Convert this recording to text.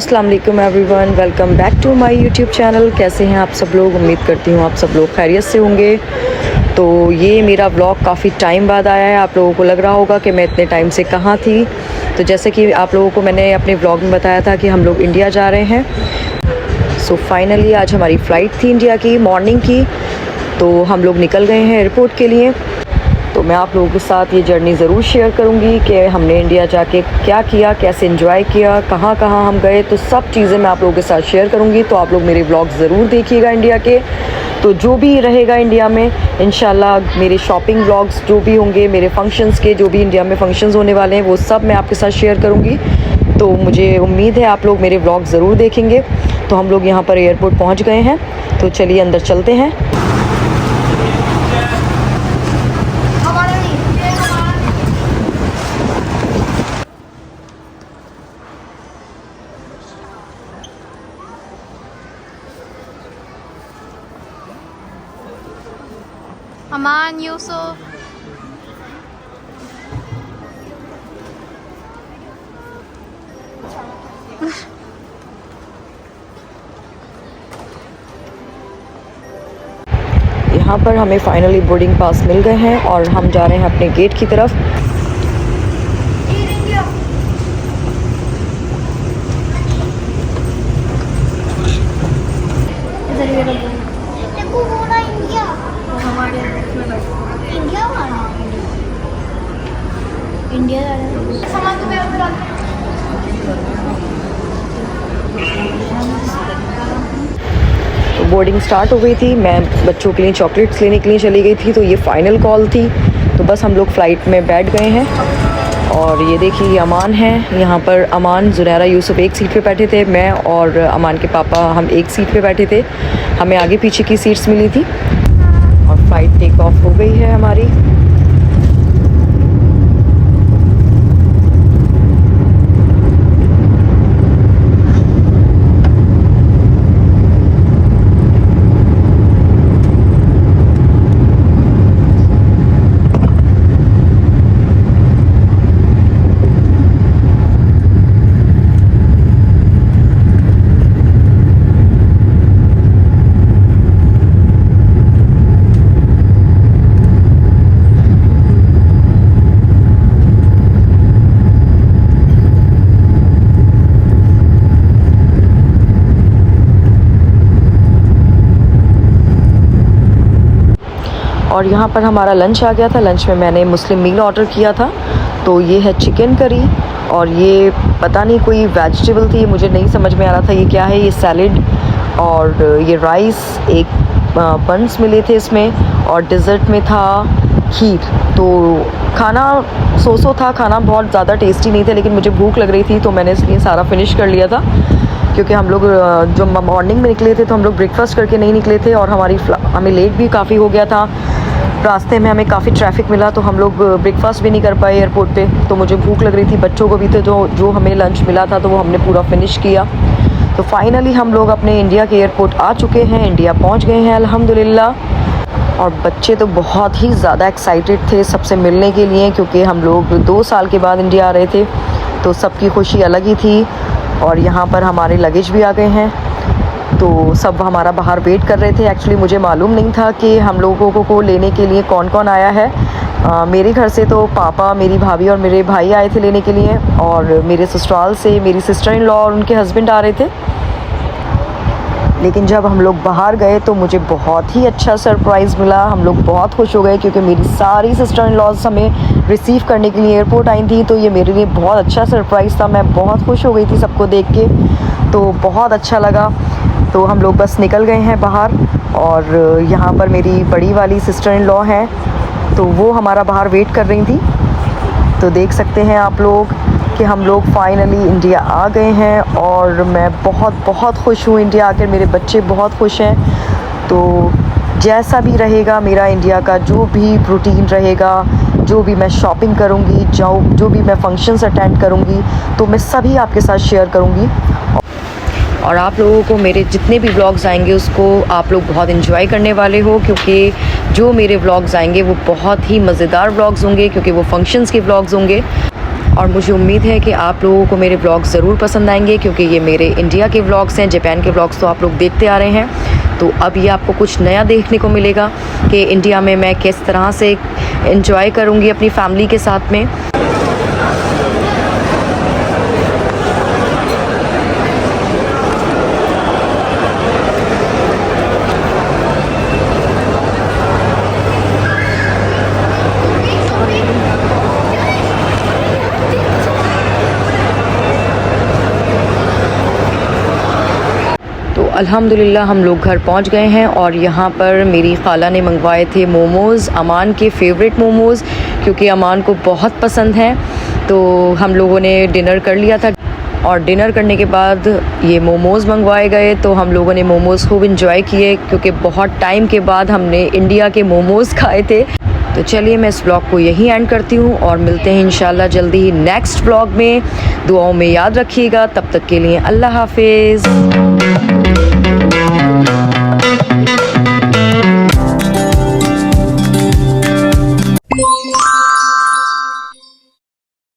अस्सलाम वालेकुम everyone, welcome back to my YouTube channel. कैसे हैं आप सब लोग? उम्मीद करती हूँ आप सब लोग खैरियत से होंगे। तो ये मेरा व्लॉग काफ़ी टाइम बाद आया है। आप लोगों को लग रहा होगा कि मैं इतने टाइम से कहाँ थी। तो जैसे कि आप लोगों को मैंने अपने व्लॉग में बताया था कि हम लोग इंडिया जा रहे हैं। सो फाइनली आज हमारी फ़्लाइट थी इंडिया की, मॉर्निंग की। तो हम लोग निकल गए हैं एयरपोर्ट के लिए। तो मैं आप लोगों के साथ ये जर्नी ज़रूर शेयर करूँगी कि हमने इंडिया जाके क्या किया, कैसे एंजॉय किया, कहाँ कहाँ हम गए। तो सब चीज़ें मैं आप लोगों के साथ शेयर करूँगी। तो आप लोग मेरे व्लॉग ज़रूर देखिएगा इंडिया के। तो जो भी रहेगा इंडिया में इंशाल्लाह मेरे शॉपिंग व्लॉग्स जो भी होंगे, मेरे फंक्शंस के जो भी इंडिया में फंक्शंस होने वाले हैं, वो सब मैं आपके साथ शेयर करूँगी। तो मुझे उम्मीद है आप लोग मेरे व्लॉग ज़रूर देखेंगे। तो हम लोग यहाँ पर एयरपोर्ट पहुँच गए हैं। तो चलिए अंदर चलते हैं। अमान, यूसुफ, यहाँ पर हमें फाइनली बोर्डिंग पास मिल गए हैं और हम जा रहे हैं अपने गेट की तरफ। इंडिया जा रहे हैं। तो बोर्डिंग स्टार्ट हो गई थी। मैं बच्चों के लिए चॉकलेट्स लेने के लिए चली गई थी। तो ये फ़ाइनल कॉल थी। तो बस हम लोग फ़्लाइट में बैठ गए हैं। और ये देखिए ये अमान है। यहाँ पर अमान, ज़ुनैरा, यूसुफ एक सीट पे बैठे थे। मैं और अमान के पापा हम एक सीट पे बैठे थे। हमें आगे पीछे की सीट्स मिली थी। और फ़्लाइट टेक ऑफ हो गई है हमारी। और यहाँ पर हमारा लंच आ गया था। लंच में मैंने मुस्लिम मील ऑर्डर किया था। तो ये है चिकन करी और ये पता नहीं कोई वेजिटेबल थी, मुझे नहीं समझ में आ रहा था ये क्या है। ये सैलेड और ये राइस, एक बन्स मिले थे इसमें, और डिज़र्ट में था खीर। तो खाना सो था, खाना बहुत ज़्यादा टेस्टी नहीं था, लेकिन मुझे भूख लग रही थी तो मैंने इसलिए सारा फिनिश कर लिया था। क्योंकि हम लोग जो मॉर्निंग में निकले थे तो हम लोग ब्रेकफास्ट करके नहीं निकले थे और हमें लेट भी काफ़ी हो गया था। रास्ते में हमें काफ़ी ट्रैफिक मिला तो हम लोग ब्रेकफास्ट भी नहीं कर पाए एयरपोर्ट पे। तो मुझे भूख लग रही थी, बच्चों को भी थे। जो हमें लंच मिला था तो वो हमने पूरा फिनिश किया। तो फाइनली हम लोग अपने इंडिया के एयरपोर्ट आ चुके हैं, इंडिया पहुंच गए हैं अल्हम्दुलिल्लाह। और बच्चे तो बहुत ही ज़्यादा एक्साइटेड थे सबसे मिलने के लिए, क्योंकि हम लोग 2 साल के बाद इंडिया आ रहे थे। तो सबकी खुशी अलग ही थी। और यहाँ पर हमारे लगेज भी आ गए हैं। तो सब हमारा बाहर वेट कर रहे थे। एक्चुअली मुझे मालूम नहीं था कि हम लोगों को लेने के लिए कौन कौन आया है। मेरे घर से तो पापा, मेरी भाभी और मेरे भाई आए थे लेने के लिए। और मेरे ससुराल से मेरी सिस्टर इन लॉ और उनके हस्बैंड आ रहे थे। लेकिन जब हम लोग बाहर गए तो मुझे बहुत ही अच्छा सरप्राइज़ मिला। हम लोग बहुत खुश हो गए क्योंकि मेरी सारी सिस्टर इन लॉज हमें रिसीव करने के लिए एयरपोर्ट आई थी। तो ये मेरे लिए बहुत अच्छा सरप्राइज़ था। मैं बहुत खुश हो गई थी सबको देख के। तो बहुत अच्छा लगा। तो हम लोग बस निकल गए हैं बाहर। और यहाँ पर मेरी बड़ी वाली सिस्टर इन लॉ हैं, तो वो हमारा बाहर वेट कर रही थी। तो देख सकते हैं आप लोग कि हम लोग फाइनली इंडिया आ गए हैं। और मैं बहुत बहुत खुश हूँ इंडिया आकर। मेरे बच्चे बहुत खुश हैं। तो जैसा भी रहेगा मेरा इंडिया का जो भी रूटीन रहेगा, जो भी मैं शॉपिंग करूँगी, जो भी मैं फंक्शंस अटेंड करूँगी, तो मैं सभी आपके साथ शेयर करूँगी। और आप लोगों को मेरे जितने भी व्लॉग्स आएंगे उसको आप लोग बहुत एंजॉय करने वाले हो, क्योंकि जो मेरे व्लॉग्स आएंगे वो बहुत ही मज़ेदार व्लॉग्स होंगे, क्योंकि वो फंक्शंस के व्लॉग्स होंगे। और मुझे उम्मीद है कि आप लोगों को मेरे व्लॉग्स ज़रूर पसंद आएंगे, क्योंकि ये मेरे इंडिया के व्लॉग्स हैं। जापान के व्लॉग्स तो आप लोग देखते आ रहे हैं, तो अब ये आपको कुछ नया देखने को मिलेगा कि इंडिया में मैं किस तरह से एंजॉय करूँगी अपनी फैमिली के साथ में। तो अल्हम्दुलिल्लाह हम लोग घर पहुंच गए हैं और यहाँ पर मेरी खाला ने मंगवाए थे मोमोज़, अमान के फेवरेट मोमोज़, क्योंकि अमान को बहुत पसंद हैं। तो हम लोगों ने डिनर कर लिया था और डिनर करने के बाद ये मोमोज़ मंगवाए गए, तो हम लोगों ने मोमोज़ खूब इंजॉय किए, क्योंकि बहुत टाइम के बाद हमने इंडिया के मोमोज़ खाए थे। तो चलिए मैं इस व्लॉग को यहीं एंड करती हूँ और मिलते हैं इंशाल्लाह जल्दी ही नेक्स्ट व्लॉग में। दुआओं में याद रखिएगा। तब तक के लिए अल्लाह हाफिज़।